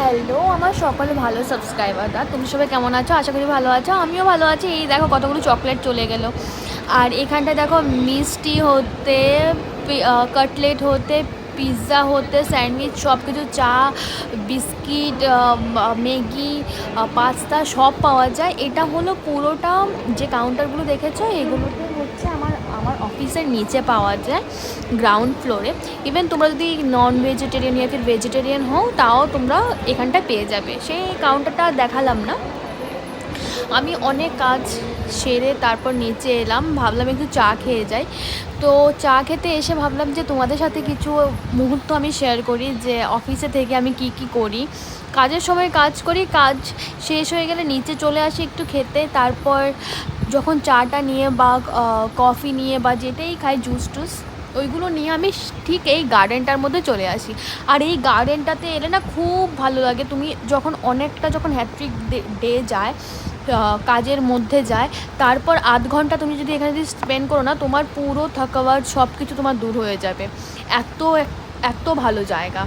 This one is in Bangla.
হ্যালো আমার সকল ভালো সাবস্ক্রাইবাররা, তুমি সবাই কেমন আছো? আশা করি ভালো আছো, আমিও ভালো আছি। এই দেখো কতগুলো চকলেট চলে গেল। আর এখানটা দেখো মিষ্টি হতে, কাটলেট হতে, পিৎজা হতে, স্যান্ডউইচ, সব কিছু, চা, বিস্কিট, ম্যাগি, পাস্তা সব পাওয়া যায়। এটা হলো পুরোটা, যে কাউন্টারগুলো দেখেছো এগুলোতে হচ্ছে আমার আমার অফিসের নিচে পাওয়া যায়, গ্রাউন্ড ফ্লোরে। ইভেন তোমরা যদি নন ভেজিটেরিয়ান ইয়া ফির ভেজিটেরিয়ান হও তাও তোমরা এখানটায় পেয়ে যাবে। সেই কাউন্টারটা দেখালাম না। আমি অনেক কাজ সেরে তারপর নিচে এলাম, ভাবলাম একটু চা খেয়ে যাই। তো চা খেতে এসে ভাবলাম যে তোমাদের সাথে কিছু মুহূর্ত আমি শেয়ার করি, যে অফিসে থেকে আমি কি কি করি। কাজের সময় কাজ করি, কাজ শেষ হয়ে গেলে নিচে চলে আসি একটু খেতে। তারপর যখন চাটা নিয়ে বা কফি নিয়ে বা যেটাই খাই, জুস টুস, ওইগুলো নিয়ে আমি ঠিক এই গার্ডেনটার মধ্যে চলে আসি। আর এই গার্ডেনটাতে এলে না খুব ভালো লাগে। তুমি যখন অনেকটা যখন হ্যাট্রিক ডে যায়, কাজের মধ্যে যায়, তারপর আধ ঘন্টা তুমি যদি এখানে যদি স্পেন্ড করো না, তোমার পুরো থকাওয়াট সব কিছু তোমার দূর হয়ে যাবে। এত এত ভালো জায়গা।